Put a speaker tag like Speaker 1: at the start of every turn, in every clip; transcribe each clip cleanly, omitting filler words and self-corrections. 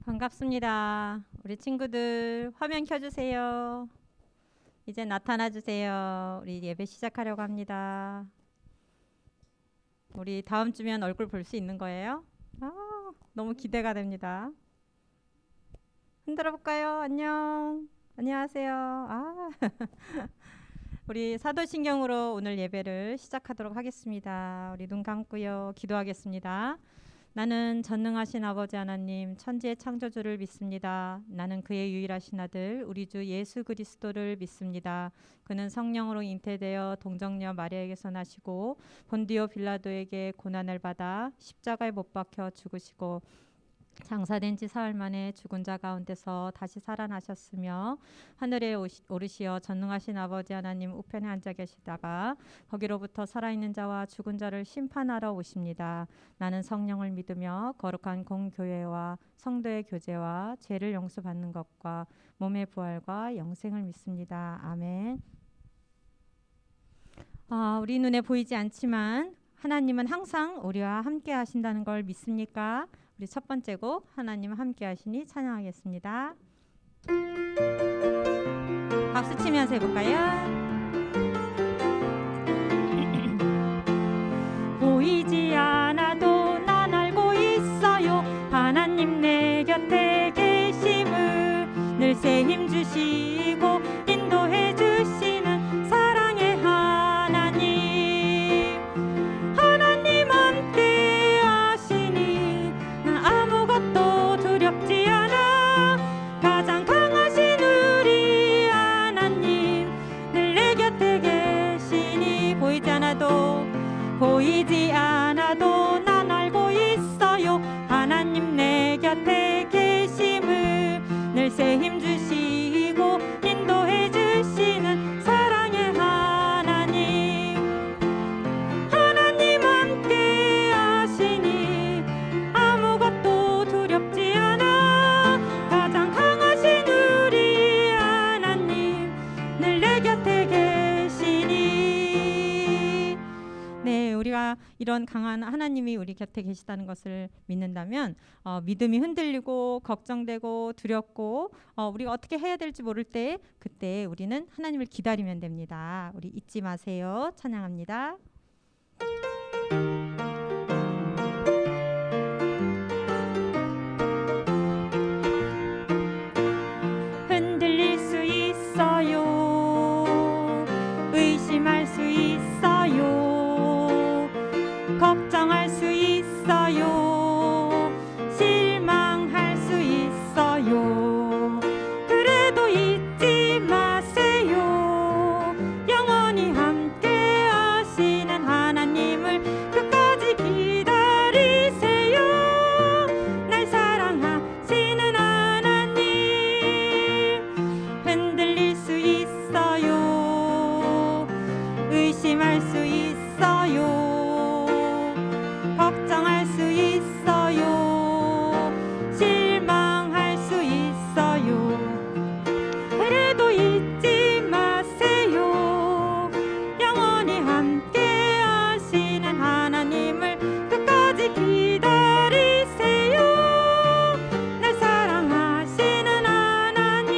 Speaker 1: 반갑습니다. 우리 친구들 화면 켜주세요. 이제 나타나 주세요. 우리 예배 시작하려고 합니다. 우리 다음 주면 얼굴 볼 수 있는 거예요? 너무 기대가 됩니다. 흔들어 볼까요? 안녕. 안녕하세요. 우리 사도신경으로 오늘 예배를 시작하도록 하겠습니다. 우리 눈 감고요. 기도하겠습니다. 나는 전능하신 아버지 하나님 천지의 창조주를 믿습니다. 나는 그의 유일하신 아들 우리 주 예수 그리스도를 믿습니다. 그는 성령으로 잉태되어 동정녀 마리아에게서 나시고 본디오 빌라도에게 고난을 받아 십자가에 못 박혀 죽으시고 장사된 지 사흘 만에 죽은 자 가운데서 다시 살아나셨으며 하늘에 오르시어 전능하신 아버지 하나님 우편에 앉아 계시다가 거기로부터 살아있는 자와 죽은 자를 심판하러 오십니다. 나는 성령을 믿으며 거룩한 공교회와 성도의 교제와 죄를 용서받는 것과 몸의 부활과 영생을 믿습니다. 아멘. 우리 눈에 보이지 않지만 하나님은 항상 우리와 함께 하신다는 걸 믿습니까? 우리 첫 번째 곡 하나님 함께 하시니 찬양하겠습니다. 박수 치면서 해볼까요? 보이지 않아도 난 알고 있어요. 하나님 내 곁에 계심을 늘 새 힘 주시고 인도해 주시는 사랑의 하나님. 하나님 함께 하시니 난 아무것도 두렵지 않아. 가장 강하신 우리 하나님 늘 내 곁에 계시니 보이지 않아도 난 알고 있어요. 하나님 내 곁에 계심을 늘 새 힘 주시고 인도해 주시는 사랑의 하나님. 하나님 함께 하시니 아무것도 두렵지 않아. 가장 강하신 우리 하나님 늘 내 곁에 계시니. 네, 우리가 이런 강한 하나님이 우리 곁에 계시다는 것을 믿는다면 믿음이 흔들리고 걱정되고 두렵고 우리가 어떻게 해야 될지 모를 때 그때 우리는 하나님을 기다리면 됩니다. 우리 잊지 마세요. 찬양합니다. 흔들릴 수 있어요. 의심할 수 있어요. 걱정할 수 있어요. 실망할 수 있어요. 그래도 잊지 마세요. 영원히 함께 하시는 하나님을 끝까지 기다리세요. 날 사랑하시는 하나님. 흔들릴 수 있어요. 의심할 수 있어요. 걱정할 수 있어요. 실망할 수 있어요. 그래도 잊지 마세요. 영원히 함께 하시는 하나님을 끝까지 기다리세요. 날 사랑하시는 하나님.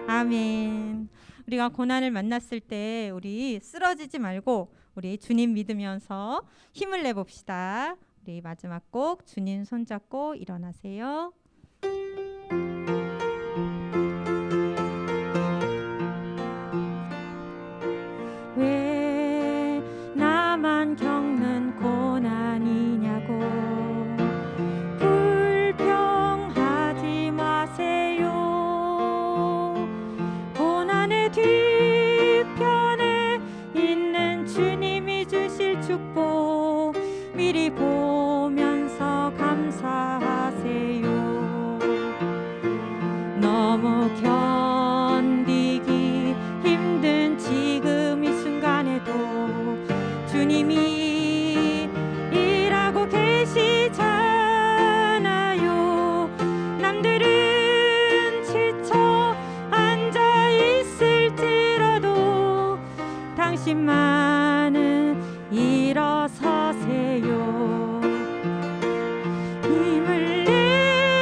Speaker 1: 아멘. 우리가 고난을 만났을 때 우리 쓰러지지 말고 우리 주님 믿으면서 힘을 내봅시다. 우리 마지막 곡 주님 손잡고 일어나세요. 왜 나만 겪는 고난이냐고 불평하지 마세요. 고난의 뒤편에 있는 주님이 주실 축복 미리 보면서 감사하세요. 너무 견디기 힘든 지금 이 순간에도 주님이 일하고 계시잖아요. 남들은 지쳐 앉아 있을지라도 당신만은 일어서세요. 힘을 내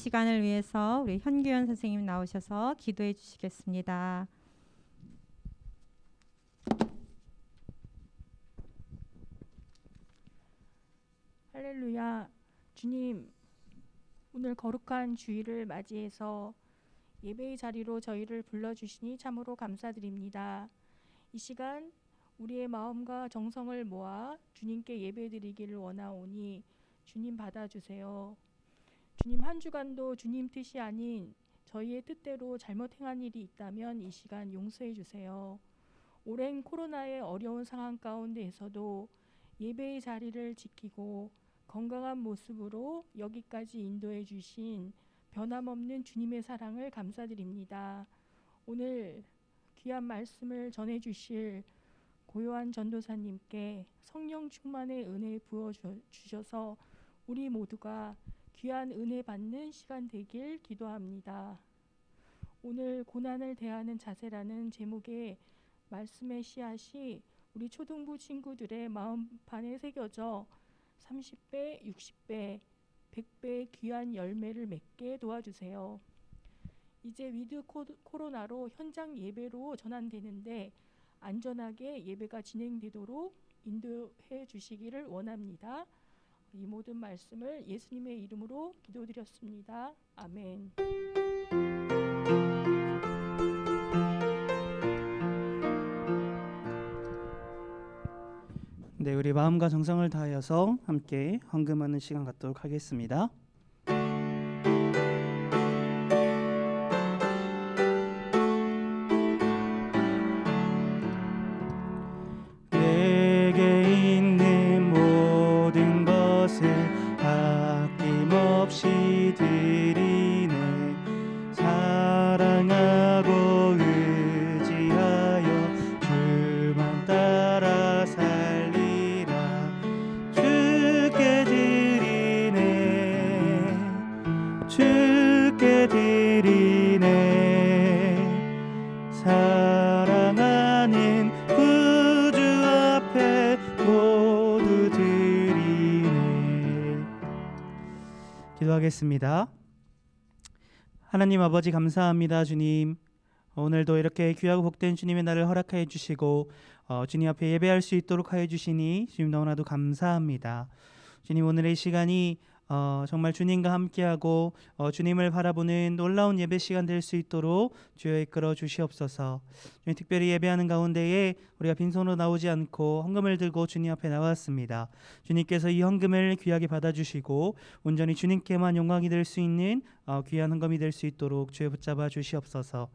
Speaker 1: 시간을 위해서 우리 현규현 선생님 나오셔서 기도해 주시겠습니다.
Speaker 2: 할렐루야. 주님, 오늘 거룩한 주일을 맞이해서 예배의 자리로 저희를 불러주시니 참으로 감사드립니다. 이 시간 우리의 마음과 정성을 모아 주님께 예배드리기를 원하오니 주님 받아주세요. 주님, 한 주간도 주님 뜻이 아닌 저희의 뜻대로 잘못 행한 일이 있다면 이 시간 용서해 주세요. 오랜 코로나의 어려운 상황 가운데에서도 예배의 자리를 지키고 건강한 모습으로 여기까지 인도해 주신 변함없는 주님의 사랑을 감사드립니다. 오늘 귀한 말씀을 전해 주실 고요한 전도사님께 성령 충만의 은혜 부어 주셔서 우리 모두가 귀한 은혜 받는 시간 되길 기도합니다. 오늘 고난을 대하는 자세라는 제목의 말씀의 씨앗이 우리 초등부 친구들의 마음판에 새겨져 30배, 60배, 100배의 귀한 열매를 맺게 도와주세요. 이제 위드 코로나로 현장 예배로 전환되는데 안전하게 예배가 진행되도록 인도해 주시기를 원합니다. 이 모든 말씀을 예수님의 이름으로 기도드렸습니다. 아멘.
Speaker 3: 네, 우리 마음과 정성을 다하여서 함께 헌금하는 시간 갖도록 하겠습니다. 내게 있는 모든 것을 아낌없이 드리네. 사랑하고 의지하여 주만 따라 살리라. 주께 드리네, 주께 드리네. 사랑하는 구주 앞에 모두 드리네. 기도하겠습니다. 하나님 아버지, 감사합니다. 주님, 오늘도 이렇게 귀하고 복된 주님의 날을 허락하여 주시고 주님 앞에 예배할 수 있도록 하여 주시니 주님 너무나도 감사합니다. 주님, 오늘의 시간이 정말 주님과 함께하고 주님을 바라보는 놀라운 예배 시간 될 수 있도록 주여 이끌어 주시옵소서. 주님, 특별히 예배하는 가운데에 우리가 빈손으로 나오지 않고 헌금을 들고 주님 앞에 나왔습니다. 주님께서 이 헌금을 귀하게 받아주시고 온전히 주님께만 영광이 될 수 있는 귀한 헌금이 될 수 있도록 주여 붙잡아 주시옵소서.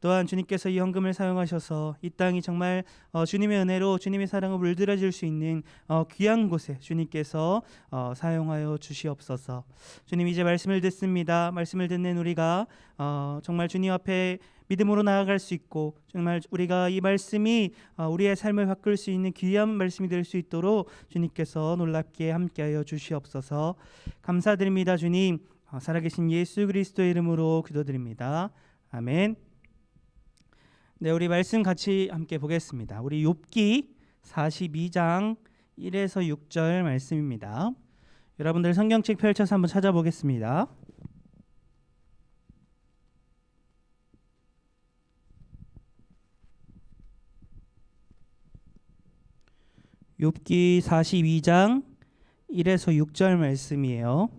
Speaker 3: 또한 주님께서 이 헌금을 사용하셔서 이 땅이 정말 주님의 은혜로 주님의 사랑을 물들여질 수 있는 귀한 곳에 주님께서 사용하여 주시옵소서. 주님, 이제 말씀을 듣습니다. 말씀을 듣는 우리가 정말 주님 앞에 믿음으로 나아갈 수 있고 정말 우리가 이 말씀이 우리의 삶을 바꿀 수 있는 귀한 말씀이 될 수 있도록 주님께서 놀랍게 함께하여 주시옵소서. 감사드립니다. 주님, 살아계신 예수 그리스도의 이름으로 기도드립니다. 아멘. 네, 우리 말씀 같이 함께 보겠습니다. 우리 욥기 42장 1에서 6절 말씀입니다. 여러분들 성경책 펼쳐서 한번 찾아보겠습니다. 욥기 42장 1에서 6절 말씀이에요.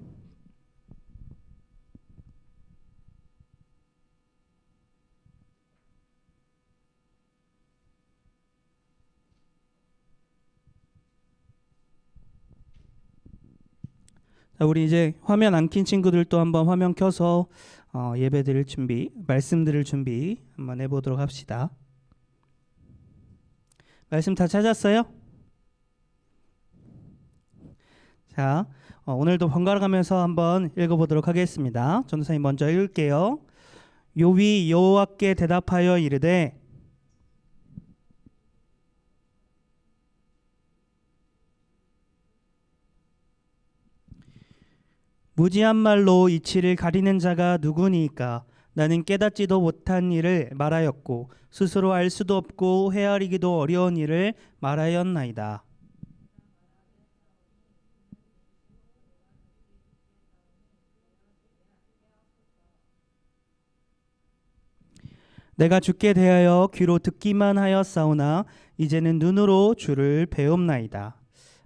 Speaker 3: 자, 우리 이제 화면 안 킨 친구들도 한번 화면 켜서 예배 드릴 준비, 말씀 드릴 준비 한번 해보도록 합시다. 말씀 다 찾았어요? 자, 오늘도 번갈아 가면서 한번 읽어보도록 하겠습니다. 전도사님 먼저 읽을게요. 욥이 여호와께 대답하여 이르되 무지한 말로 이치를 가리는 자가 누구니까? 나는 깨닫지도 못한 일을 말하였고 스스로 알 수도 없고 헤아리기도 어려운 일을 말하였나이다. 내가 주께 대하여 귀로 듣기만 하였사오나 이제는 눈으로 주를 배움나이다.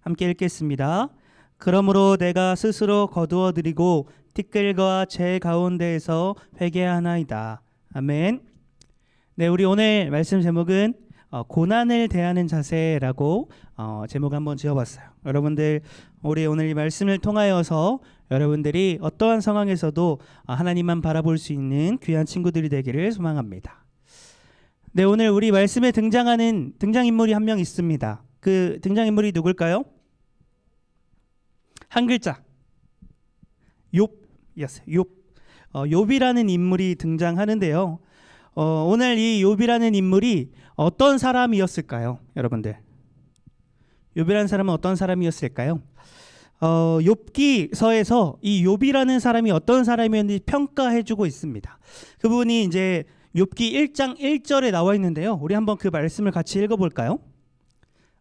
Speaker 3: 함께 읽겠습니다. 그러므로 내가 스스로 거두어 드리고 티끌과 제 가운데에서 회개하나이다. 아멘. 네, 우리 오늘 말씀 제목은 고난을 대하는 자세라고 제목 한번 지어봤어요. 여러분들, 우리 오늘 이 말씀을 통하여서 여러분들이 어떠한 상황에서도 하나님만 바라볼 수 있는 귀한 친구들이 되기를 소망합니다. 네, 오늘 우리 말씀에 등장하는 등장인물이 한 명 있습니다. 그 등장인물이 누굴까요? 한 글자, 욥이었어요. 욥. 욥이라는 인물이 등장하는데요. 오늘 이 욥이라는 인물이 어떤 사람이었을까요, 여러분들? 욥이라는 사람은 어떤 사람이었을까요? 욥기서에서 이 욥이라는 사람이 어떤 사람이었는지 평가해주고 있습니다. 그분이 이제 욥기 1장 1절에 나와 있는데요. 우리 한번 그 말씀을 같이 읽어볼까요?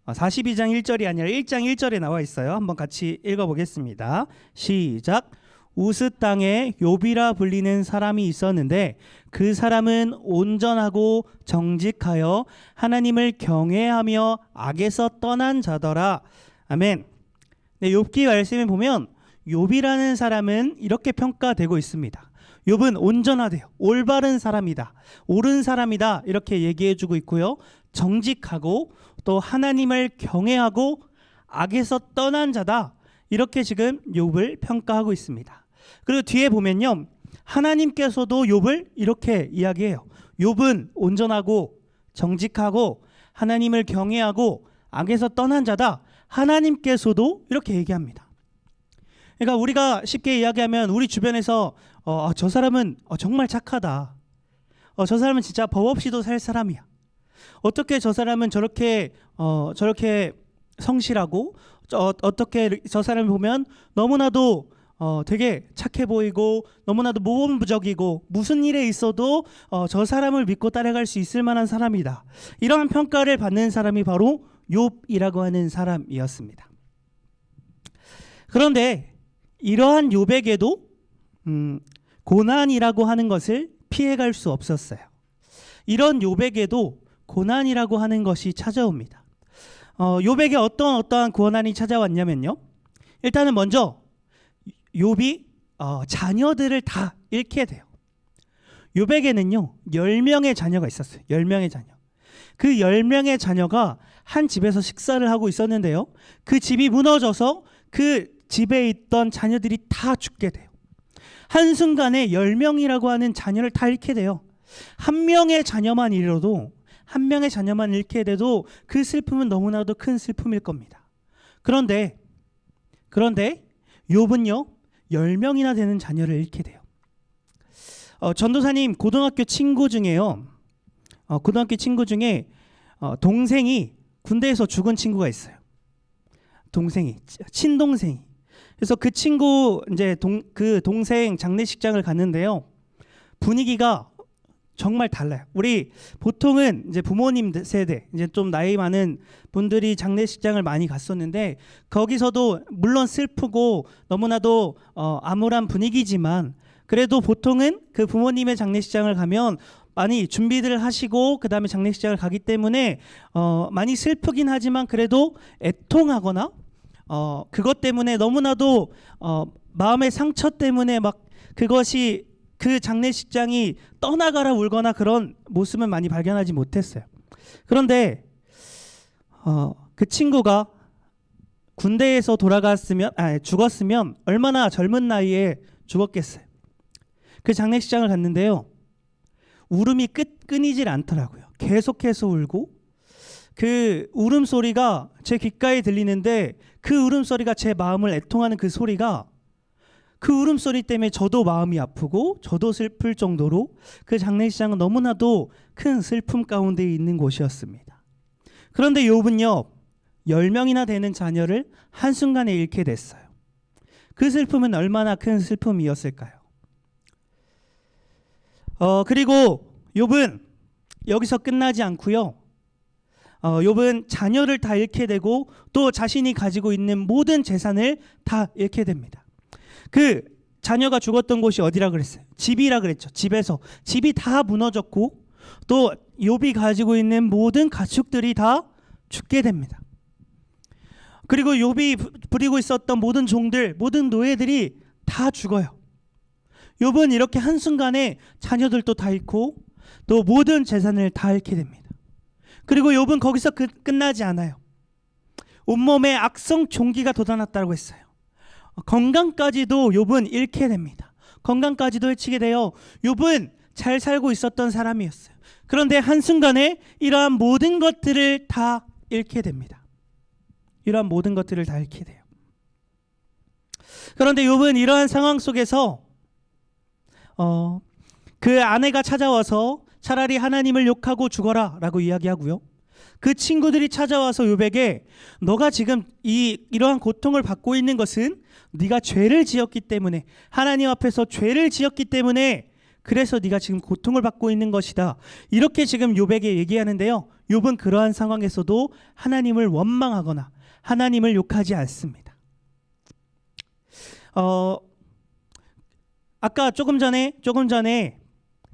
Speaker 3: 42장 1절이 아니라 1장 1절에 나와 있어요. 한번 같이 읽어보겠습니다. 시작. 우스 땅에 욥이라 불리는 사람이 있었는데 그 사람은 온전하고 정직하여 하나님을 경외하며 악에서 떠난 자더라. 아멘. 네, 욥기 말씀에 보면 욥이라는 사람은 이렇게 평가되고 있습니다. 욥은 온전하대요. 올바른 사람이다. 옳은 사람이다. 이렇게 얘기해주고 있고요. 정직하고 또 하나님을 경외하고 악에서 떠난 자다. 이렇게 지금 욥을 평가하고 있습니다. 그리고 뒤에 보면요, 하나님께서도 욥을 이렇게 이야기해요. 욥은 온전하고 정직하고 하나님을 경외하고 악에서 떠난 자다. 하나님께서도 이렇게 얘기합니다. 그러니까 우리가 쉽게 이야기하면 우리 주변에서 저 사람은 정말 착하다. 저 사람은 진짜 법 없이도 살 사람이야. 어떻게 저 사람은 저렇게 성실하고 어떻게 저 사람을 보면 너무나도 되게 착해 보이고 너무나도 모범부적이고 무슨 일에 있어도 저 사람을 믿고 따라갈 수 있을 만한 사람이다. 이러한 평가를 받는 사람이 바로 욥이라고 하는 사람이었습니다. 그런데 이러한 욥에게도 고난이라고 하는 것을 피해갈 수 없었어요. 이런 욥에게도 고난이라고 하는 것이 찾아옵니다. 욥에게 어떠한 고난이 찾아왔냐면요. 일단은 먼저 욥이 자녀들을 다 잃게 돼요. 욥에게는요 10명의 자녀가 있었어요. 10명의 자녀. 그 10명의 자녀가 한 집에서 식사를 하고 있었는데요. 그 집이 무너져서 그 집에 있던 자녀들이 다 죽게 돼요. 한순간에 10명이라고 하는 자녀를 다 잃게 돼요. 한 명의 자녀만 잃게 돼도 그 슬픔은 너무나도 큰 슬픔일 겁니다. 그런데 욥은요 10명이나 되는 자녀를 잃게 돼요. 전도사님 고등학교 친구 중에 동생이 군대에서 죽은 친구가 있어요. 친동생이. 그래서 그 친구 이제 그 동생 장례식장을 갔는데요. 분위기가 정말 달라요. 우리 보통은 이제 부모님 세대, 이제 좀 나이 많은 분들이 장례식장을 많이 갔었는데 거기서도 물론 슬프고 너무나도 암울한 분위기지만 그래도 보통은 그 부모님의 장례식장을 가면 많이 준비들을 하시고 그 다음에 장례식장을 가기 때문에 많이 슬프긴 하지만 그래도 애통하거나 그것 때문에 너무나도 마음의 상처 때문에 막 그것이 그 장례식장이 떠나가라 울거나 그런 모습은 많이 발견하지 못했어요. 그런데 그 친구가 군대에서 죽었으면 얼마나 젊은 나이에 죽었겠어요. 그 장례식장을 갔는데요. 울음이 끊이질 않더라고요. 계속해서 울고 그 울음소리가 제 귓가에 들리는데 그 울음소리가 제 마음을 애통하는 그 소리가 그 울음소리 때문에 저도 마음이 아프고 저도 슬플 정도로 그 장례식장은 너무나도 큰 슬픔 가운데 있는 곳이었습니다. 그런데 욥은요 10명이나 되는 자녀를 한순간에 잃게 됐어요. 그 슬픔은 얼마나 큰 슬픔이었을까요? 그리고 욥은 여기서 끝나지 않고요. 욥은 자녀를 다 잃게 되고 또 자신이 가지고 있는 모든 재산을 다 잃게 됩니다. 그 자녀가 죽었던 곳이 어디라 그랬어요? 집이라 그랬죠. 집이 다 무너졌고 또 욥이 가지고 있는 모든 가축들이 다 죽게 됩니다. 그리고 욥이 부리고 있었던 모든 종들, 모든 노예들이 다 죽어요. 욥은 이렇게 한순간에 자녀들도 다 잃고 또 모든 재산을 다 잃게 됩니다. 그리고 욥은 거기서 끝나지 않아요. 온몸에 악성 종기가 돋아났다고 했어요. 건강까지도 욥은 잃게 됩니다. 건강까지도 해치게 되어 욥은 잘 살고 있었던 사람이었어요. 그런데 한순간에 이러한 모든 것들을 다 잃게 됩니다. 이러한 모든 것들을 다 잃게 돼요. 그런데 욥은 이러한 상황 속에서 그 아내가 찾아와서 차라리 하나님을 욕하고 죽어라 라고 이야기하고요. 그 친구들이 찾아와서 욥에게 너가 지금 이러한 고통을 받고 있는 것은 네가 죄를 지었기 때문에, 하나님 앞에서 죄를 지었기 때문에 그래서 네가 지금 고통을 받고 있는 것이다, 이렇게 지금 욥에게 얘기하는데요. 욥은 그러한 상황에서도 하나님을 원망하거나 하나님을 욕하지 않습니다. 아까 조금 전에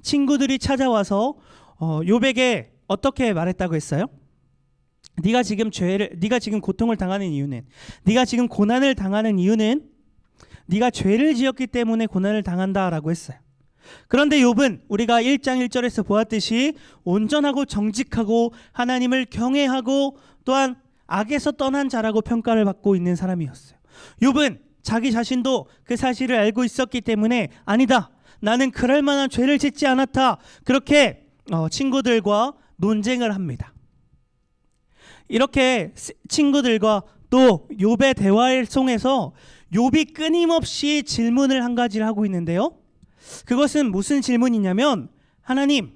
Speaker 3: 친구들이 찾아와서 욥에게 어떻게 말했다고 했어요? 네가 지금 고통을 당하는 이유는, 네가 지금 고난을 당하는 이유는 네가 죄를 지었기 때문에 고난을 당한다라고 했어요. 그런데 욥은 우리가 1장 1절에서 보았듯이 온전하고 정직하고 하나님을 경외하고 또한 악에서 떠난 자라고 평가를 받고 있는 사람이었어요. 욥은 자기 자신도 그 사실을 알고 있었기 때문에 아니다, 나는 그럴 만한 죄를 짓지 않았다, 그렇게 친구들과 논쟁을 합니다. 이렇게 친구들과 또 욥의 대화를 통해서 욥이 끊임없이 질문을 한 가지를 하고 있는데요. 그것은 무슨 질문이냐면, 하나님,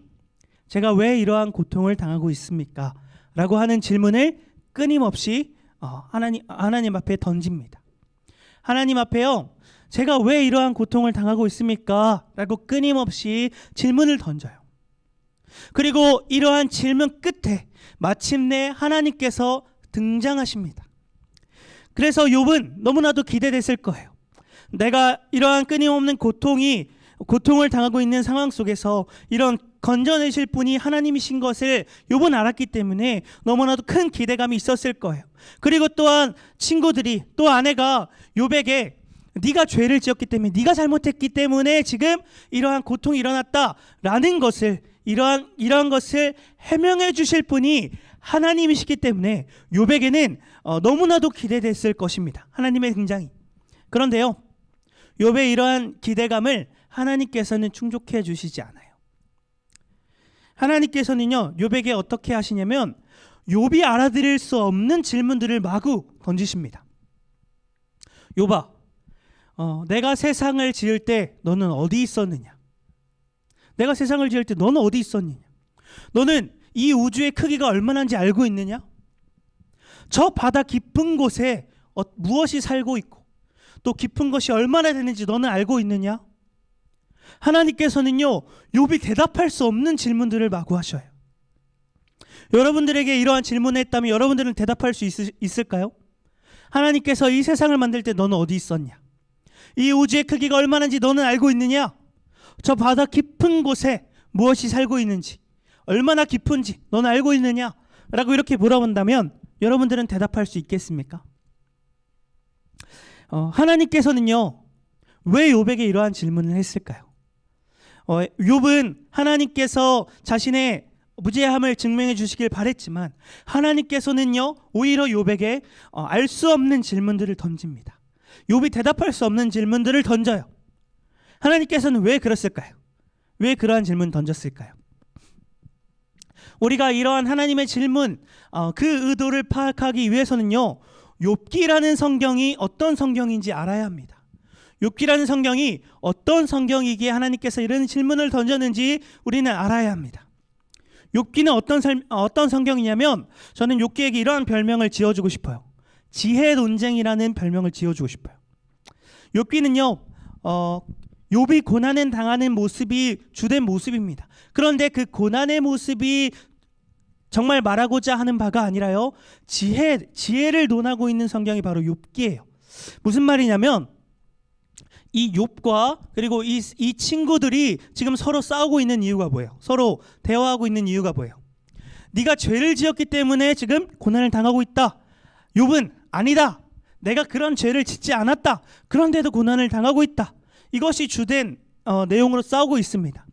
Speaker 3: 제가 왜 이러한 고통을 당하고 있습니까? 라고 하는 질문을 끊임없이 하나님 앞에 던집니다. 하나님 앞에요, 제가 왜 이러한 고통을 당하고 있습니까? 라고 끊임없이 질문을 던져요. 그리고 이러한 질문 끝에 마침내 하나님께서 등장하십니다. 그래서 욥은 너무나도 기대됐을 거예요. 내가 이러한 끊임없는 고통을 당하고 있는 상황 속에서 이런 건져내실 분이 하나님이신 것을 욥은 알았기 때문에 너무나도 큰 기대감이 있었을 거예요. 그리고 또한 친구들이, 또 아내가 욥에게 네가 죄를 지었기 때문에, 네가 잘못했기 때문에 지금 이러한 고통이 일어났다라는 것을, 이러한 것을 해명해 주실 분이 하나님이시기 때문에 욥에게는 너무나도 기대됐을 것입니다. 하나님의 등장이. 그런데요, 욥의 이러한 기대감을 하나님께서는 충족해 주시지 않아요. 하나님께서는요, 욥에게 어떻게 하시냐면 욥이 알아들을 수 없는 질문들을 마구 던지십니다. 욥아, 내가 세상을 지을 때 너는 어디 있었느냐? 내가 세상을 지을 때 너는 어디 있었느냐? 너는 이 우주의 크기가 얼마나인지 알고 있느냐? 저 바다 깊은 곳에 무엇이 살고 있고 또 깊은 것이 얼마나 되는지 너는 알고 있느냐? 하나님께서는요, 욥이 대답할 수 없는 질문들을 마구 하셔요. 여러분들에게 이러한 질문을 했다면 여러분들은 대답할 수 있을까요? 하나님께서 이 세상을 만들 때 너는 어디 있었냐? 이 우주의 크기가 얼마나인지 너는 알고 있느냐? 저 바다 깊은 곳에 무엇이 살고 있는지, 얼마나 깊은지 너는 알고 있느냐? 라고 이렇게 물어본다면 여러분들은 대답할 수 있겠습니까? 하나님께서는요, 왜 욥에게 이러한 질문을 했을까요? 욥은 하나님께서 자신의 무죄함을 증명해 주시길 바랬지만 하나님께서는요, 오히려 욥에게 알 수 없는 질문들을 던집니다. 욥이 대답할 수 없는 질문들을 던져요. 하나님께서는 왜 그랬을까요? 왜 그러한 질문을 던졌을까요? 우리가 이러한 하나님의 질문, 그 의도를 파악하기 위해서는요, 욥기라는 성경이 어떤 성경인지 알아야 합니다. 욥기라는 성경이 어떤 성경이기에 하나님께서 이런 질문을 던졌는지 우리는 알아야 합니다. 욥기는 어떤 성경이냐면, 저는 욥기에게 이러한 별명을 지어주고 싶어요. 지혜 논쟁이라는 별명을 지어주고 싶어요. 욥기는요, 욥이 고난을 당하는 모습이 주된 모습입니다. 그런데 그 고난의 모습이 정말 말하고자 하는 바가 아니라요, 지혜를 논하고 있는 성경이 바로 욥기예요. 무슨 말이냐면, 이 욥과 그리고 이 친구들이 지금 서로 싸우고 있는 이유가 뭐예요? 서로 대화하고 있는 이유가 뭐예요? 네가 죄를 지었기 때문에 지금 고난을 당하고 있다. 욥은 아니다. 내가 그런 죄를 짓지 않았다. 그런데도 고난을 당하고 있다. 이것이 주된 내용으로 싸우고 있습니다.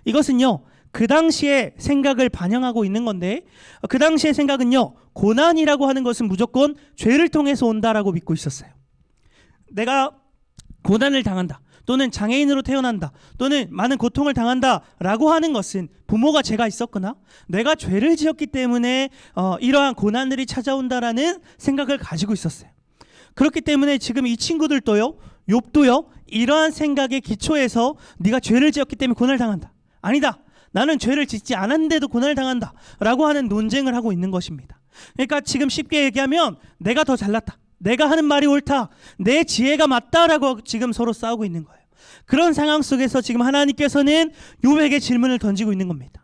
Speaker 3: 이것은요, 그 당시의 생각을 반영하고 있는 건데, 그 당시의 생각은요, 고난이라고 하는 것은 무조건 죄를 통해서 온다라고 믿고 있었어요. 내가 고난을 당한다, 또는 장애인으로 태어난다, 또는 많은 고통을 당한다라고 하는 것은 부모가 죄가 있었거나 내가 죄를 지었기 때문에 이러한 고난들이 찾아온다라는 생각을 가지고 있었어요. 그렇기 때문에 지금 이 친구들도요, 욥도요, 이러한 생각에 기초해서 네가 죄를 지었기 때문에 고난을 당한다. 아니다. 나는 죄를 짓지 않았는데도 고난을 당한다 라고 하는 논쟁을 하고 있는 것입니다. 그러니까 지금 쉽게 얘기하면 내가 더 잘났다, 내가 하는 말이 옳다, 내 지혜가 맞다라고 지금 서로 싸우고 있는 거예요. 그런 상황 속에서 지금 하나님께서는 욥에게 질문을 던지고 있는 겁니다.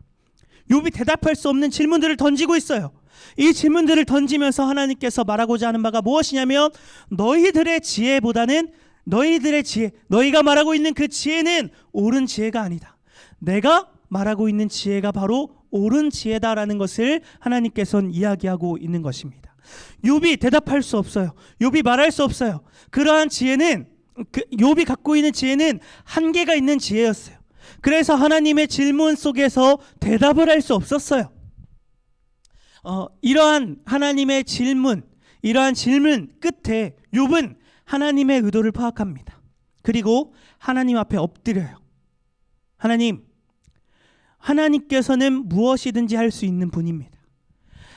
Speaker 3: 욥이 대답할 수 없는 질문들을 던지고 있어요. 이 질문들을 던지면서 하나님께서 말하고자 하는 바가 무엇이냐면, 너희들의 지혜보다는 너희들의 지혜, 너희가 말하고 있는 그 지혜는 옳은 지혜가 아니다. 내가 말하고 있는 지혜가 바로 옳은 지혜다라는 것을 하나님께서는 이야기하고 있는 것입니다. 욥이 대답할 수 없어요. 욥이 말할 수 없어요. 그러한 지혜는, 욥이 갖고 있는 지혜는 한계가 있는 지혜였어요. 그래서 하나님의 질문 속에서 대답을 할 수 없었어요. 이러한 하나님의 질문, 이러한 질문 끝에 욥은 하나님의 의도를 파악합니다. 그리고 하나님 앞에 엎드려요. 하나님께서는 무엇이든지 할 수 있는 분입니다.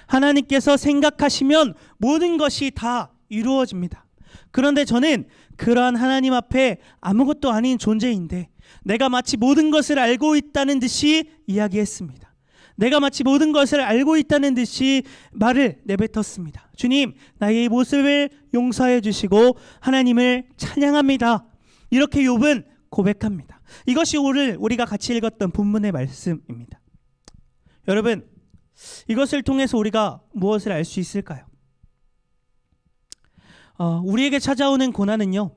Speaker 3: 하나님께서 생각하시면 모든 것이 다 이루어집니다. 그런데 저는 그러한 하나님 앞에 아무것도 아닌 존재인데 내가 마치 모든 것을 알고 있다는 듯이 이야기했습니다. 내가 마치 모든 것을 알고 있다는 듯이 말을 내뱉었습니다. 주님, 나의 이 모습을 용서해 주시고 하나님을 찬양합니다. 이렇게 욥은 고백합니다. 이것이 오늘 우리가 같이 읽었던 본문의 말씀입니다. 여러분, 이것을 통해서 우리가 무엇을 알 수 있을까요? 우리에게 찾아오는 고난은요,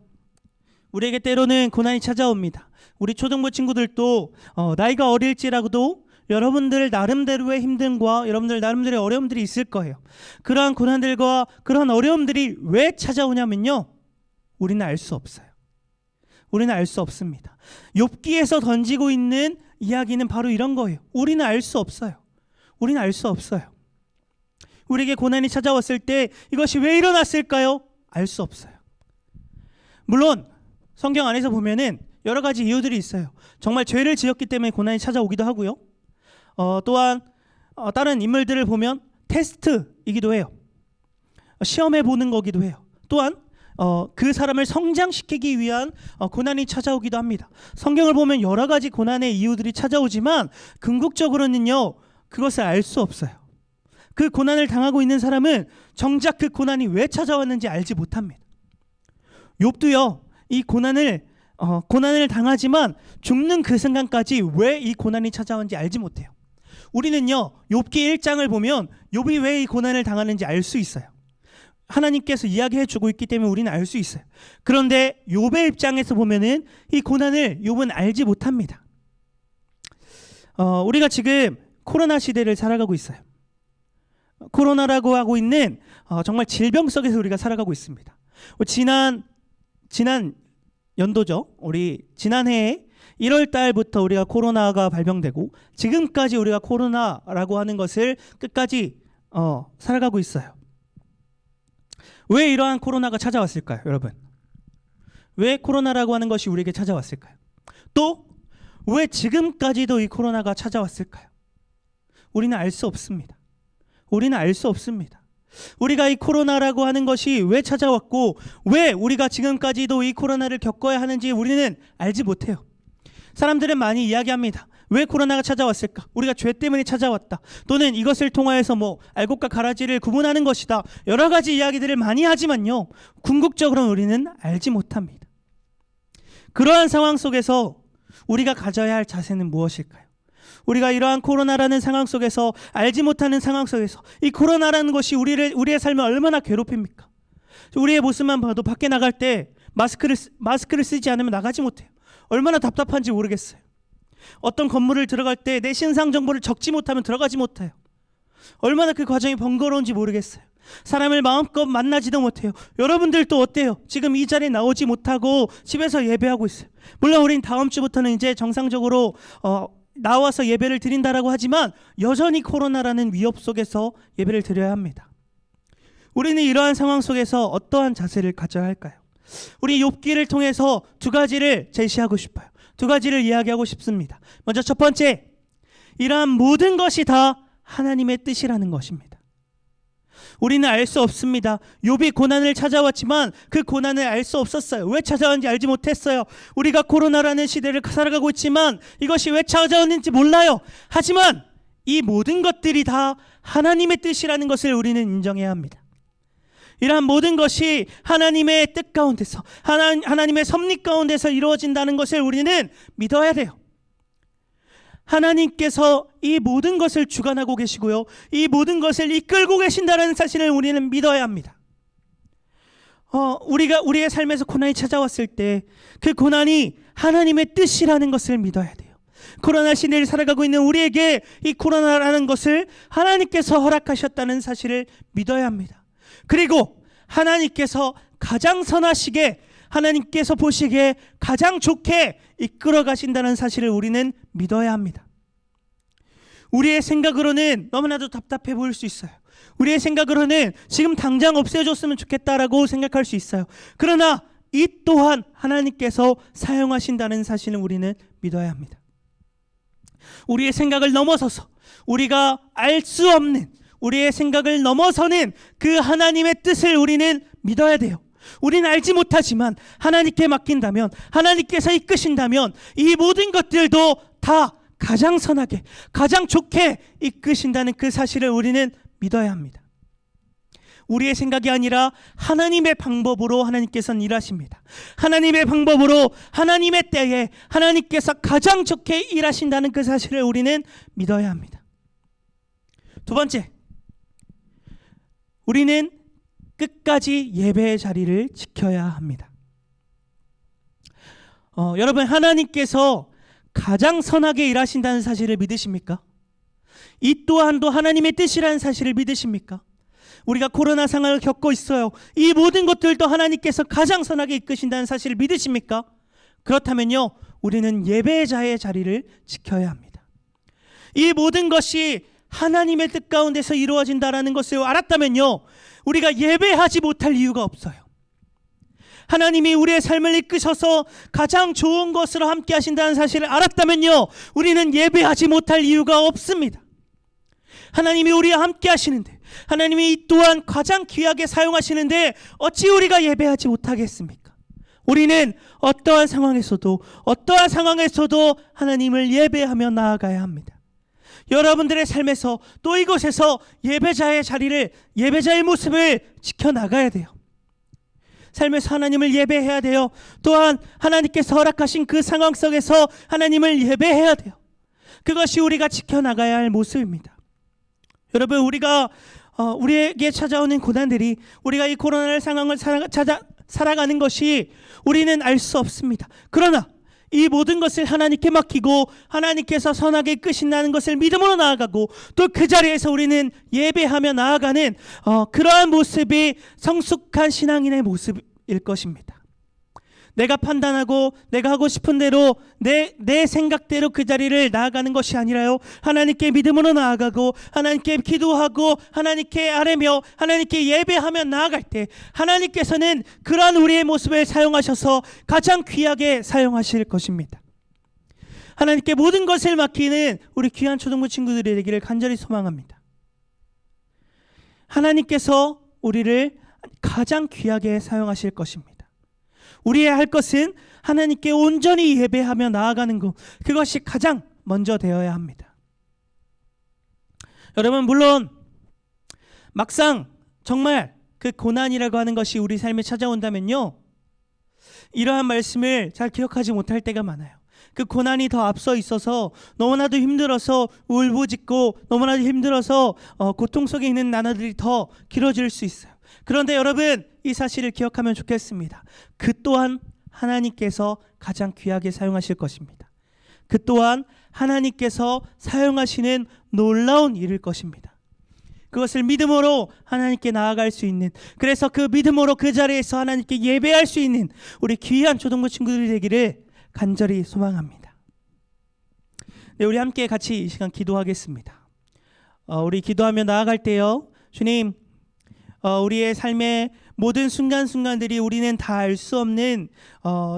Speaker 3: 우리에게 때로는 고난이 찾아옵니다. 우리 초등부 친구들도 나이가 어릴지라도 여러분들 나름대로의 힘듦과 여러분들 나름대로의 어려움들이 있을 거예요. 그러한 고난들과 그러한 어려움들이 왜 찾아오냐면요, 우리는 알 수 없어요. 우리는 알 수 없습니다. 욥기에서 던지고 있는 이야기는 바로 이런 거예요. 우리는 알 수 없어요. 우리는 알 수 없어요. 우리에게 고난이 찾아왔을 때 이것이 왜 일어났을까요? 알 수 없어요. 물론 성경 안에서 보면은 여러 가지 이유들이 있어요. 정말 죄를 지었기 때문에 고난이 찾아오기도 하고요. 또한 다른 인물들을 보면 테스트이기도 해요. 시험해 보는 거기도 해요. 또한 그 사람을 성장시키기 위한 고난이 찾아오기도 합니다. 성경을 보면 여러 가지 고난의 이유들이 찾아오지만 궁극적으로는요, 그것을 알 수 없어요. 그 고난을 당하고 있는 사람은 정작 그 고난이 왜 찾아왔는지 알지 못합니다. 욥도요, 이 고난을 당하지만 죽는 그 순간까지 왜 이 고난이 찾아왔는지 알지 못해요. 우리는요, 욥기 1장을 보면 욥이 왜 이 고난을 당하는지 알 수 있어요. 하나님께서 이야기해 주고 있기 때문에 우리는 알 수 있어요. 그런데 욥의 입장에서 보면은 이 고난을 욥은 알지 못합니다. 우리가 지금 코로나 시대를 살아가고 있어요. 코로나라고 하고 있는 정말 질병 속에서 우리가 살아가고 있습니다. 지난 연도죠. 우리 지난해 1월 달부터 우리가 코로나가 발병되고 지금까지 우리가 코로나라고 하는 것을 끝까지 살아가고 있어요. 왜 이러한 코로나가 찾아왔을까요, 여러분? 왜 코로나라고 하는 것이 우리에게 찾아왔을까요? 또 왜 지금까지도 이 코로나가 찾아왔을까요? 우리는 알 수 없습니다. 우리는 알 수 없습니다. 우리가 이 코로나라고 하는 것이 왜 찾아왔고 왜 우리가 지금까지도 이 코로나를 겪어야 하는지 우리는 알지 못해요. 사람들은 많이 이야기합니다. 왜 코로나가 찾아왔을까? 우리가 죄 때문에 찾아왔다. 또는 이것을 통하여서 알곡과 가라지를 구분하는 것이다. 여러 가지 이야기들을 많이 하지만요, 궁극적으로는 우리는 알지 못합니다. 그러한 상황 속에서 우리가 가져야 할 자세는 무엇일까요? 우리가 이러한 코로나라는 상황 속에서, 알지 못하는 상황 속에서 이 코로나라는 것이 우리의 삶을 얼마나 괴롭힙니까? 우리의 모습만 봐도 밖에 나갈 때 마스크를 쓰지 않으면 나가지 못해요. 얼마나 답답한지 모르겠어요. 어떤 건물을 들어갈 때 내 신상 정보를 적지 못하면 들어가지 못해요. 얼마나 그 과정이 번거로운지 모르겠어요. 사람을 마음껏 만나지도 못해요. 여러분들도 어때요? 지금 이 자리에 나오지 못하고 집에서 예배하고 있어요. 물론 우린 다음 주부터는 이제 정상적으로 나와서 예배를 드린다라고 하지만 여전히 코로나라는 위협 속에서 예배를 드려야 합니다. 우리는 이러한 상황 속에서 어떠한 자세를 가져야 할까요? 우리 욥기를 통해서 두 가지를 제시하고 싶어요. 두 가지를 이야기하고 싶습니다. 먼저 첫 번째, 이러한 모든 것이 다 하나님의 뜻이라는 것입니다. 우리는 알 수 없습니다. 욥이 고난을 찾아왔지만 그 고난을 알 수 없었어요. 왜 찾아왔는지 알지 못했어요. 우리가 코로나라는 시대를 살아가고 있지만 이것이 왜 찾아왔는지 몰라요. 하지만 이 모든 것들이 다 하나님의 뜻이라는 것을 우리는 인정해야 합니다. 이러한 모든 것이 하나님의 뜻 가운데서 하나님의 섭리 가운데서 이루어진다는 것을 우리는 믿어야 돼요. 하나님께서 이 모든 것을 주관하고 계시고요, 이 모든 것을 이끌고 계신다는 사실을 우리는 믿어야 합니다. 우리의 삶에서 고난이 찾아왔을 때 그 고난이 하나님의 뜻이라는 것을 믿어야 돼요. 코로나 시대를 살아가고 있는 우리에게 이 코로나라는 것을 하나님께서 허락하셨다는 사실을 믿어야 합니다. 그리고 하나님께서 가장 선하시게, 하나님께서 보시기에 가장 좋게 이끌어 가신다는 사실을 우리는 믿어야 합니다. 우리의 생각으로는 너무나도 답답해 보일 수 있어요. 우리의 생각으로는 지금 당장 없애줬으면 좋겠다라고 생각할 수 있어요. 그러나 이 또한 하나님께서 사용하신다는 사실을 우리는 믿어야 합니다. 우리의 생각을 넘어서서 우리가 알 수 없는, 우리의 생각을 넘어서는 그 하나님의 뜻을 우리는 믿어야 돼요. 우리는 알지 못하지만 하나님께 맡긴다면, 하나님께서 이끄신다면 이 모든 것들도 다 가장 선하게, 가장 좋게 이끄신다는 그 사실을 우리는 믿어야 합니다. 우리의 생각이 아니라 하나님의 방법으로 하나님께서는 일하십니다. 하나님의 방법으로 하나님의 때에 하나님께서 가장 좋게 일하신다는 그 사실을 우리는 믿어야 합니다. 두 번째, 우리는 끝까지 예배의 자리를 지켜야 합니다. 여러분, 하나님께서 가장 선하게 일하신다는 사실을 믿으십니까? 이 또한도 하나님의 뜻이라는 사실을 믿으십니까? 우리가 코로나 상황을 겪고 있어요. 이 모든 것들도 하나님께서 가장 선하게 이끄신다는 사실을 믿으십니까? 그렇다면요, 우리는 예배자의 자리를 지켜야 합니다. 이 모든 것이 하나님의 뜻 가운데서 이루어진다라는 것을 알았다면요, 우리가 예배하지 못할 이유가 없어요. 하나님이 우리의 삶을 이끄셔서 가장 좋은 것으로 함께 하신다는 사실을 알았다면요, 우리는 예배하지 못할 이유가 없습니다. 하나님이 우리와 함께 하시는데, 하나님이 이 또한 가장 귀하게 사용하시는데 어찌 우리가 예배하지 못하겠습니까? 우리는 어떠한 상황에서도 하나님을 예배하며 나아가야 합니다. 여러분들의 삶에서 또 이곳에서 예배자의 자리를, 예배자의 모습을 지켜나가야 돼요. 삶에서 하나님을 예배해야 돼요. 또한 하나님께서 허락하신 그 상황 속에서 하나님을 예배해야 돼요. 그것이 우리가 지켜나가야 할 모습입니다. 여러분, 우리에게 찾아오는 고난들이, 우리가 이 코로나의 상황을 살아가는 것이 우리는 알 수 없습니다. 그러나 이 모든 것을 하나님께 맡기고 하나님께서 선하게 이끄신다는 것을 믿음으로 나아가고 또 그 자리에서 우리는 예배하며 나아가는 그러한 모습이 성숙한 신앙인의 모습일 것입니다. 내가 판단하고 내가 하고 싶은 대로 내 생각대로 그 자리를 나아가는 것이 아니라요, 하나님께 믿음으로 나아가고 하나님께 기도하고 하나님께 아뢰며 하나님께 예배하며 나아갈 때 하나님께서는 그러한 우리의 모습을 사용하셔서 가장 귀하게 사용하실 것입니다. 하나님께 모든 것을 맡기는 우리 귀한 초등부 친구들이 되기를 간절히 소망합니다. 하나님께서 우리를 가장 귀하게 사용하실 것입니다. 우리의 할 것은 하나님께 온전히 예배하며 나아가는 것, 그것이 가장 먼저 되어야 합니다. 여러분, 물론 막상 정말 그 고난이라고 하는 것이 우리 삶에 찾아온다면요, 이러한 말씀을 잘 기억하지 못할 때가 많아요. 그 고난이 더 앞서 있어서 너무나도 힘들어서 울부짖고 너무나도 힘들어서 고통 속에 있는 나날들이 더 길어질 수 있어요. 그런데 여러분, 이 사실을 기억하면 좋겠습니다. 그 또한 하나님께서 가장 귀하게 사용하실 것입니다. 그 또한 하나님께서 사용하시는 놀라운 일일 것입니다. 그것을 믿음으로 하나님께 나아갈 수 있는, 그래서 그 믿음으로 그 자리에서 하나님께 예배할 수 있는 우리 귀한 초등부 친구들이 되기를 간절히 소망합니다. 네, 우리 함께 같이 이 시간 기도하겠습니다. 우리 기도하며 나아갈 때요, 주님, 우리의 삶의 모든 순간순간들이 우리는 다 알 수 없는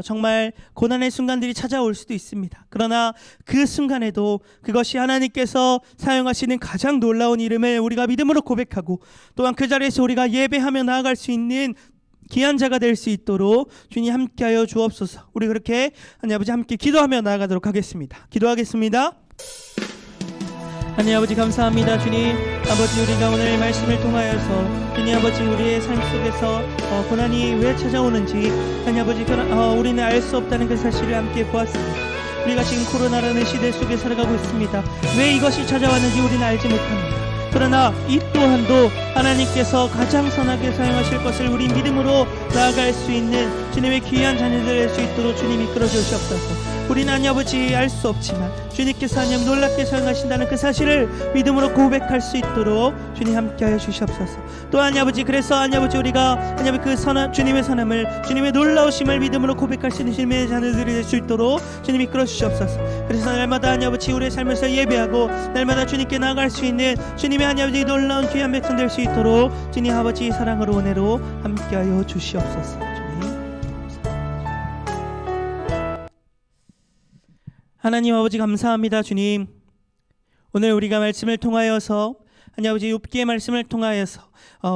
Speaker 3: 정말 고난의 순간들이 찾아올 수도 있습니다. 그러나 그 순간에도 그것이 하나님께서 사용하시는 가장 놀라운 이름을 우리가 믿음으로 고백하고, 또한 그 자리에서 우리가 예배하며 나아갈 수 있는 귀한 자가 될 수 있도록 주님 함께하여 주옵소서. 우리 그렇게 하나님 아버지 함께 기도하며 나아가도록 하겠습니다. 기도하겠습니다. 하나님 아버지 감사합니다. 주님 아버지, 우리가 오늘 말씀을 통하여서 주님 아버지 우리의 삶 속에서 고난이 왜 찾아오는지 하나님 아버지 우리는 알 수 없다는 그 사실을 함께 보았습니다. 우리가 지금 코로나라는 시대 속에 살아가고 있습니다. 왜 이것이 찾아왔는지 우리는 알지 못합니다. 그러나 이 또한도 하나님께서 가장 선하게 사용하실 것을 우리 믿음으로 나아갈 수 있는 주님의 귀한 자녀들 될 수 있도록 주님 이끌어 주시옵소서. 우리는 하나님 아버지 알 수 없지만 주님께서 하나님 놀랍게 사용하신다는 그 사실을 믿음으로 고백할 수 있도록 주님 함께하여 주시옵소서. 또 하나님 아버지, 그래서 하나님 아버지 우리가 하나님 그 선한 주님의 선함을, 주님의 놀라우심을 믿음으로 고백할 수 있는 주님의 자녀들이 될 수 있도록 주님 이끌어 주시옵소서. 그래서 날마다 하나님 아버지 우리의 삶에서 예배하고 날마다 주님께 나아갈 수 있는 주님의 하나님 아버지 놀라운 귀한 백성 될 수 있도록 주님 아버지 사랑으로 은혜로 함께하여 주시옵소서. 하나님 아버지 감사합니다. 주님, 오늘 우리가 말씀을 통하여서 하나님 아버지 욥기의 말씀을 통하여서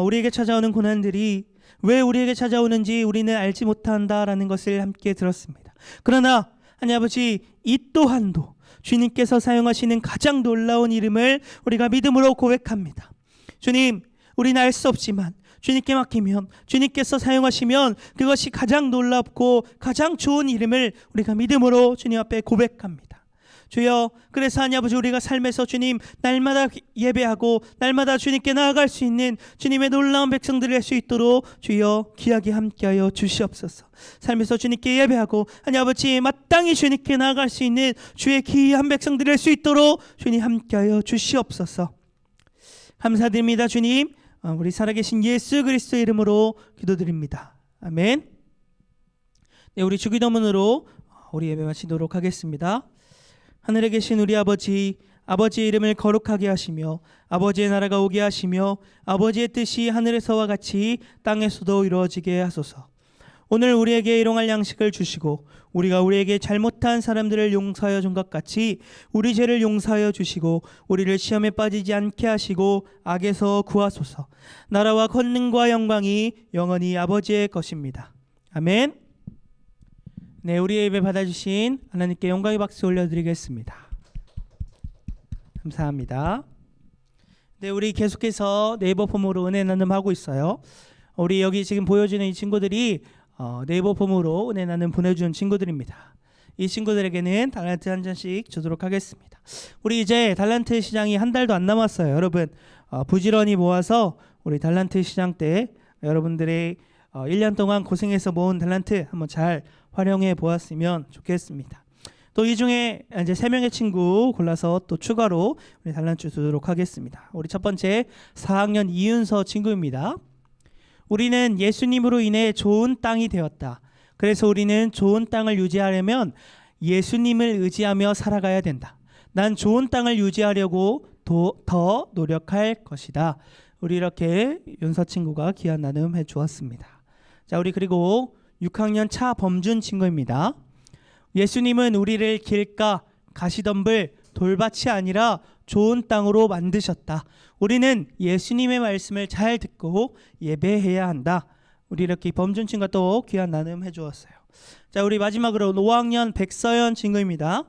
Speaker 3: 우리에게 찾아오는 고난들이 왜 우리에게 찾아오는지 우리는 알지 못한다라는 것을 함께 들었습니다. 그러나 하나님 아버지 이 또한도 주님께서 사용하시는 가장 놀라운 이름을 우리가 믿음으로 고백합니다. 주님, 우리는 알 수 없지만 주님께 맡기면, 주님께서 사용하시면 그것이 가장 놀랍고 가장 좋은 이름을 우리가 믿음으로 주님 앞에 고백합니다. 주여, 그래서 하나님 아버지 우리가 삶에서 주님 날마다 예배하고 날마다 주님께 나아갈 수 있는 주님의 놀라운 백성들이 될 수 있도록 주여 귀하게 함께하여 주시옵소서. 삶에서 주님께 예배하고 하나님 아버지 마땅히 주님께 나아갈 수 있는 주의 귀한 백성들이 될 수 있도록 주님 함께하여 주시옵소서. 감사드립니다. 주님, 우리 살아계신 예수 그리스도의 이름으로 기도드립니다. 아멘. 네, 우리 주기도문으로 우리 예배 마치도록 하겠습니다. 하늘에 계신 우리 아버지, 아버지의 이름을 거룩하게 하시며 아버지의 나라가 오게 하시며 아버지의 뜻이 하늘에서와 같이 땅에서도 이루어지게 하소서. 오늘 우리에게 일용할 양식을 주시고 우리가 우리에게 잘못한 사람들을 용서하여 준 것 같이 우리 죄를 용서하여 주시고 우리를 시험에 빠지지 않게 하시고 악에서 구하소서. 나라와 권능과 영광이 영원히 아버지의 것입니다. 아멘. 네, 우리의 예배 받아주신 하나님께 영광의 박수 올려드리겠습니다. 감사합니다. 네, 우리 계속해서 네이버 폼으로 은혜 나눔하고 있어요. 우리 여기 지금 보여주는 이 친구들이 네이버 폼으로 은혜 나눔 보내준 친구들입니다. 이 친구들에게는 달란트 한 잔씩 주도록 하겠습니다. 우리 이제 달란트 시장이 한 달도 안 남았어요. 여러분 부지런히 모아서 우리 달란트 시장 때 여러분들의 1년 동안 고생해서 모은 달란트 한번 잘 활용해 보았으면 좋겠습니다. 또 이 중에 이제 3명의 친구 골라서 또 추가로 우리 달란트 주도록 하겠습니다. 우리 첫 번째 4학년 이윤서 친구입니다. 우리는 예수님으로 인해 좋은 땅이 되었다. 그래서 우리는 좋은 땅을 유지하려면 예수님을 의지하며 살아가야 된다. 난 좋은 땅을 유지하려고 더 노력할 것이다. 우리 이렇게 윤서 친구가 귀한 나눔 해주었습니다. 자, 우리 그리고 6학년 차범준 친구입니다. 예수님은 우리를 길가, 가시덤불, 돌밭이 아니라 좋은 땅으로 만드셨다. 우리는 예수님의 말씀을 잘 듣고 예배해야 한다. 우리 이렇게 범준 친구가 또 귀한 나눔 해주었어요. 자, 우리 마지막으로 5학년 백서연 친구입니다.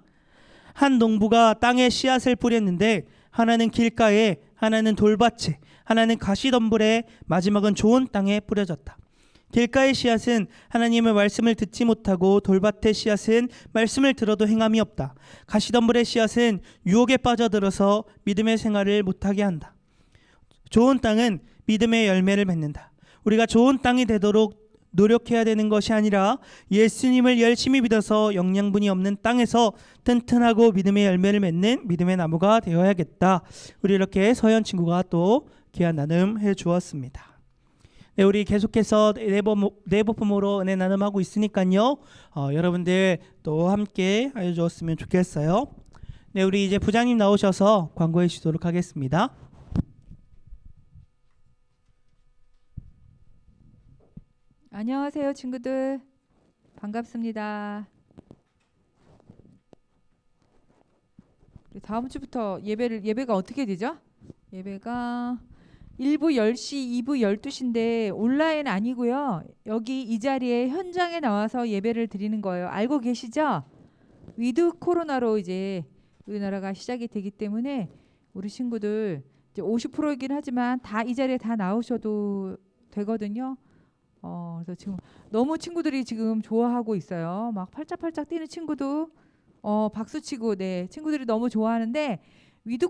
Speaker 3: 한 농부가 땅에 씨앗을 뿌렸는데 하나는 길가에, 하나는 돌밭에, 하나는 가시덤불에, 마지막은 좋은 땅에 뿌려졌다. 길가의 씨앗은 하나님의 말씀을 듣지 못하고 돌밭의 씨앗은 말씀을 들어도 행함이 없다. 가시덤불의 씨앗은 유혹에 빠져들어서 믿음의 생활을 못하게 한다. 좋은 땅은 믿음의 열매를 맺는다. 우리가 좋은 땅이 되도록 노력해야 되는 것이 아니라 예수님을 열심히 믿어서 영양분이 없는 땅에서 튼튼하고 믿음의 열매를 맺는 믿음의 나무가 되어야겠다. 우리 이렇게 서현 친구가 또 귀한 나눔해 주었습니다. 네, 우리 계속해서 내보품으로 은혜 나눔하고 있으니까요. 여러분들 또 함께 해주었으면 좋겠어요. 네, 우리 이제 부장님 나오셔서 광고해 주도록 하겠습니다.
Speaker 4: 안녕하세요, 친구들. 반갑습니다. 다음 주부터 예배가 어떻게 되죠? 예배가 1부 10시, 2부 12시인데 온라인 아니고요. 여기 이 자리에 현장에 나와서 예배를 드리는 거예요. 알고 계시죠? 위드 코로나로 이제 우리나라가 시작이 되기 때문에 우리 친구들 이제 50%이긴 하지만 다 이 자리에 다 나오셔도 되거든요. 그래서 지금 너무 친구들이 지금 좋아하고 있어요. 막 팔짝팔짝 뛰는 친구도 박수치고, 네, 친구들이 너무 좋아하는데 위드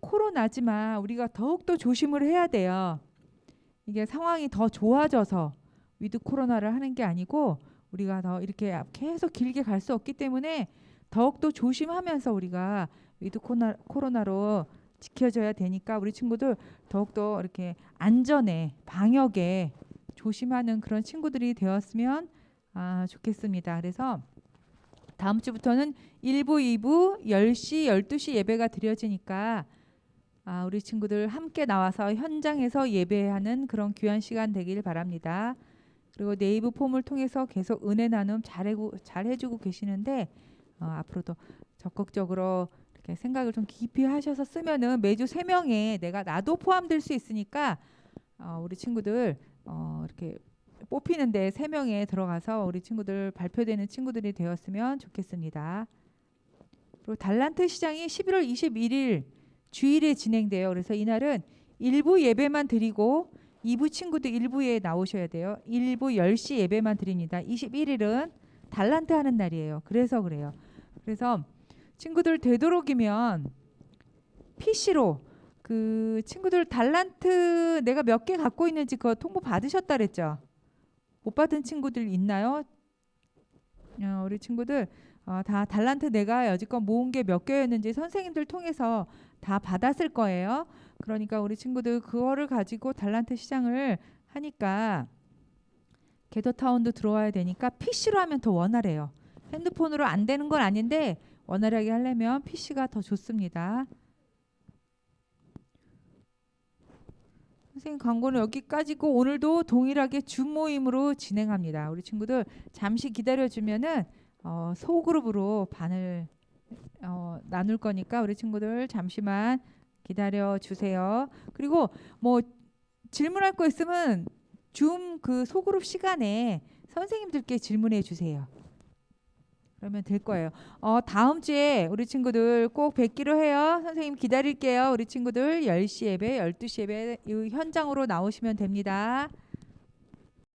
Speaker 4: 코로나지만 우리가 더욱더 조심을 해야 돼요. 이게 상황이 더 좋아져서 위드 코로나를 하는 게 아니고 우리가 더 이렇게 계속 길게 갈 수 없기 때문에 더욱더 조심하면서 우리가 위드 코로나로 지켜져야 되니까 우리 친구들 더욱더 이렇게 안전에, 방역에 조심하는 그런 친구들이 되었으면 좋겠습니다. 그래서 다음 주부터는 1부, 2부, 10시, 12시 예배가 드려지니까 우리 친구들 함께 나와서 현장에서 예배하는 그런 귀한 시간 되길 바랍니다. 그리고 네이버 폼을 통해서 계속 은혜 나눔 잘 해주고 계시는데 앞으로도 적극적으로 이렇게 생각을 좀 깊이 하셔서 쓰면은 매주 3명에 나도 포함될 수 있으니까 우리 친구들 이렇게 뽑히는데 3명에 들어가서 우리 친구들 발표되는 친구들이 되었으면 좋겠습니다. 그리고 달란트 시장이 11월 21일 주일에 진행돼요. 그래서 이날은 1부 예배만 드리고 2부 친구들 1부에 나오셔야 돼요. 1부 10시 예배만 드립니다. 21일은 달란트 하는 날이에요. 그래서 그래요. 그래서 친구들 되도록이면 PC로 그 친구들 달란트 내가 몇 개 갖고 있는지 그거 통보 받으셨다 그랬죠? 못 받은 친구들 있나요? 우리 친구들 다 달란트 내가 여지껏 모은 게 몇 개였는지 선생님들 통해서 다 받았을 거예요. 그러니까 우리 친구들 그거를 가지고 달란트 시장을 하니까 게더타운도 들어와야 되니까 PC로 하면 더 원활해요. 핸드폰으로 안 되는 건 아닌데 원활하게 하려면 PC가 더 좋습니다. 선생님 광고는 여기까지고 오늘도 동일하게 줌 모임으로 진행합니다. 우리 친구들 잠시 기다려주면은 소그룹으로 반을 나눌 거니까 우리 친구들 잠시만 기다려 주세요. 그리고 뭐 질문할 거 있으면 줌 그 소그룹 시간에 선생님들께 질문해 주세요. 그러면 될 거예요. 다음 주에 우리 친구들 꼭 뵙기로 해요. 선생님 기다릴게요. 우리 친구들 10시 예배, 12시 예배 이 현장으로 나오시면 됩니다.